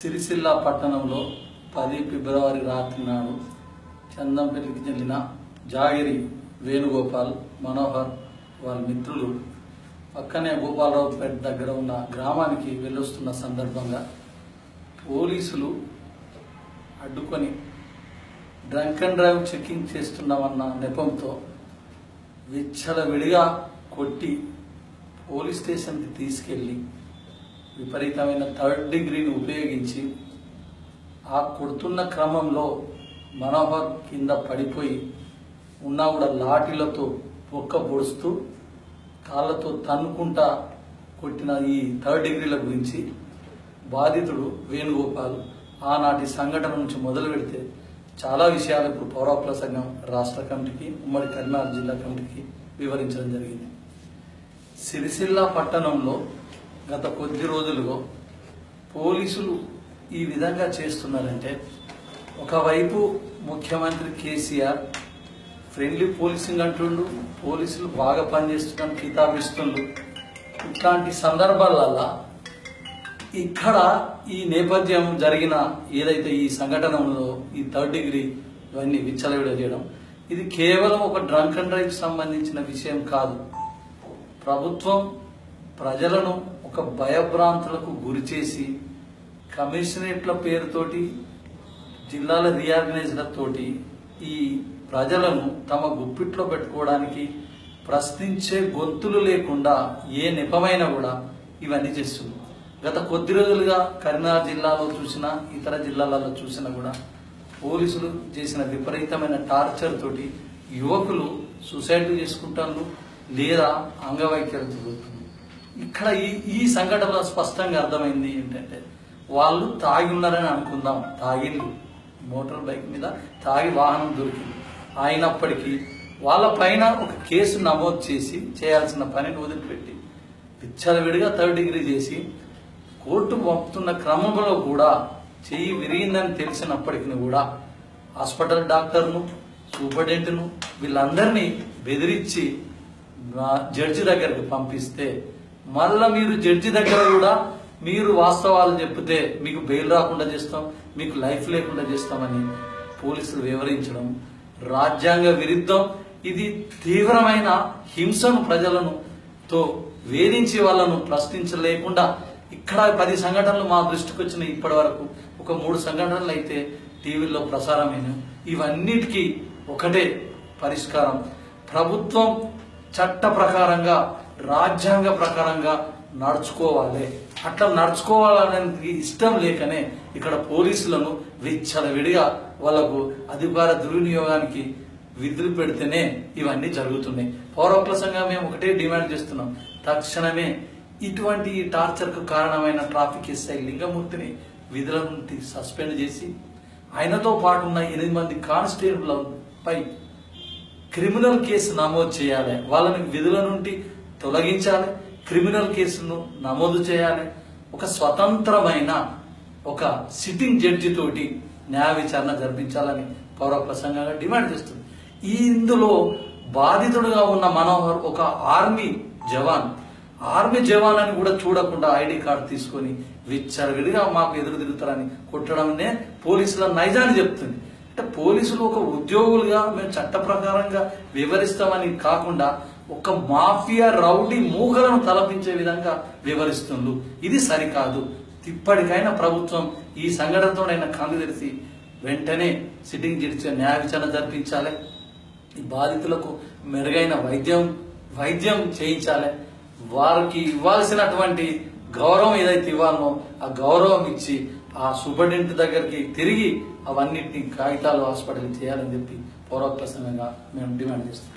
సిరిసిల్ల పట్టణంలో 10 ఫిబ్రవరి రాత్రి నాడు చందంపల్లికి చెందిన జాగిరి వేణుగోపాల్ మనోహర్ వాళ్ళ మిత్రులు పక్కనే గోపాలరావుపేట దగ్గర ఉన్న గ్రామానికి వెళ్ళొస్తున్న సందర్భంగా పోలీసులు అడ్డుకొని డ్రంక్ అండ్ డ్రైవ్ చెకింగ్ చేస్తున్నామన్న నెపంతో విచ్చలవిడిగా కొట్టి పోలీస్ స్టేషన్కి తీసుకెళ్లి విపరీతమైన థర్డ్ డిగ్రీని ఉపయోగించి ఆ కొడుతున్న క్రమంలో మనోహర్ కింద పడిపోయి ఉన్నా కూడా లాఠీలతో పొక్క పొడుస్తూ కాళ్ళతో తన్నుకుంటా కొట్టిన ఈ థర్డ్ డిగ్రీల గురించి బాధితుడు వేణుగోపాల్ ఆనాటి సంఘటన నుంచి మొదలు పెడితే చాలా విషయాలు ఇప్పుడు పౌర హక్కుల సంఘం రాష్ట్ర కమిటీకి ఉమ్మడి కరీంనగర్ జిల్లా కమిటీకి వివరించడం జరిగింది. సిరిసిల్ల పట్టణంలో గత కొద్ది రోజులుగా పోలీసులు ఈ విధంగా చేస్తున్నారంటే, ఒకవైపు ముఖ్యమంత్రి కేసీఆర్ ఫ్రెండ్లీ పోలీసింగ్ అంటుండు, పోలీసులు బాగా పనిచేస్తున్నారని కితాబిస్తుండ్రు. ఇట్లాంటి సందర్భాలల్లో ఇక్కడ ఈ నేపథ్యం జరిగిన ఏదైతే ఈ సంఘటనలో ఈ థర్డ్ డిగ్రీ ఇవన్నీ విచ్చలవిడ చేయడం, ఇది కేవలం ఒక డ్రంక్ అండ్ డ్రైవ్ సంబంధించిన విషయం కాదు. ప్రభుత్వం ప్రజలను ఒక భయభ్రాంతులకు గురి చేసి కమిషనరేట్ల పేరుతోటి జిల్లాల రీఆర్గనైజర్లతోటి ఈ ప్రజలను తమ గుప్పిట్లో పెట్టుకోవడానికి ప్రశ్నించే గొంతులు లేకుండా ఏ నెపమైనా కూడా ఇవన్నీ చేస్తుంది. గత కొద్ది రోజులుగా కరీంనగర్ జిల్లాలో చూసినా ఇతర జిల్లాలలో చూసినా కూడా పోలీసులు చేసిన విపరీతమైన టార్చర్ తోటి యువకులు సూసైడ్ చేసుకుంటారు లేదా అంగవైకల్యంతో పోతుంది. ఇక్కడ ఈ సంఘటనలో స్పష్టంగా అర్థమైంది ఏంటంటే, వాళ్ళు తాగి ఉన్నారని అనుకుందాం, తాగిళ్ళు మోటార్ బైక్ మీద తాగి వాహనం దొరికింది, అయినప్పటికీ వాళ్ళ పైన ఒక కేసు నమోదు చేసి చేయాల్సిన పనిని వదిలిపెట్టి విచ్చలవిడిగా థర్డ్ డిగ్రీ చేసి కోర్టు పంపుతున్న క్రమంలో కూడా చెయ్యి విరిగిందని తెలిసినప్పటికీ కూడా హాస్పిటల్ డాక్టర్ను, సూపరింటెండెంట్ను వీళ్ళందరినీ బెదిరించి జడ్జి దగ్గరకు పంపిస్తే మళ్ళా మీరు జడ్జి దగ్గర కూడా మీరు వాస్తవాలు చెప్తే మీకు బెయిల్ రాకుండా చేస్తాం, మీకు లైఫ్ లేకుండా చేస్తామని పోలీసులు వివరించడం రాజ్యాంగ విరుద్ధం. ఇది తీవ్రమైన హింసను ప్రజలను తో వేధించి వాళ్ళను ప్రశ్నించలేకుండా ఇక్కడ 10 సంఘటనలు మా దృష్టికి వచ్చినాయి. ఇప్పటి వరకు ఒక 3 సంఘటనలు అయితే టీవీలో ప్రసారమైన. ఇవన్నిటికీ ఒకటే పరిష్కారం, ప్రభుత్వం చట్ట ప్రకారంగా రాజ్యాంగ ప్రకారంగా నడుచుకోవాలి. అట్లా నడుచుకోవాలనేది ఇష్టం లేకనే ఇక్కడ పోలీసులను విచ్చలవిడిగా వాళ్లకు అధికార దుర్వినియోగానికి విధులు పెడితేనే ఇవన్నీ జరుగుతున్నాయి. పౌర హక్కుల సంఘం మేము ఒకటే డిమాండ్ చేస్తున్నాం, తక్షణమే ఇటువంటి టార్చర్ కు కారణమైన ట్రాఫిక్ ఎస్ఐ లింగమూర్తిని విధుల నుండి సస్పెండ్ చేసి ఆయనతో పాటు ఉన్న 8 మంది కానిస్టేబుల్ పై క్రిమినల్ కేసు నమోదు చేయాలి, వాళ్ళని విధుల నుండి తొలగించాలి, క్రిమినల్ కేసును నమోదు చేయాలి. ఒక స్వతంత్రమైన ఒక సిట్టింగ్ జడ్జి తోటి న్యాయ విచారణ జరిపించాలని పౌర హక్కుల సంఘంగా డిమాండ్ చేస్తుంది. ఇందులో బాధితుడుగా ఉన్న మనోహర్ ఒక ఆర్మీ జవాన్ అని కూడా చూడకుండా ఐడి కార్డు తీసుకొని విచ్చలవిడిగా మాకు ఎదురు తిరుగుతారని కొట్టడంనే పోలీసుల నైజాన్ని చెప్తుంది. అంటే పోలీసులు ఒక ఉద్యోగులుగా మేము చట్ట ప్రకారంగా వివరిస్తామని కాకుండా ఒక మాఫియా రౌడీ మూకలను తలపించే విధంగా వివరిస్తుంది. ఇది సరికాదు. ఇప్పటికైనా ప్రభుత్వం ఈ సంఘటనతోనైనా కళ్ళు తెరిచి వెంటనే సిట్టింగ్ జడ్జి న్యాయ విచారణ జరిపించాలి, ఈ బాధితులకు మెరుగైన వైద్యం చేయించాలి, వారికి ఇవ్వాల్సినటువంటి గౌరవం ఏదైతే ఇవ్వాలనో ఆ గౌరవం ఇచ్చి ఆ సూపరింటెండెంట్ దగ్గరికి తిరిగి అవన్నిటిని కాగితాలు హాస్పిటల్ చేయాలని చెప్పి పౌర హక్కుల సంఘంగా మేము డిమాండ్ చేస్తాం.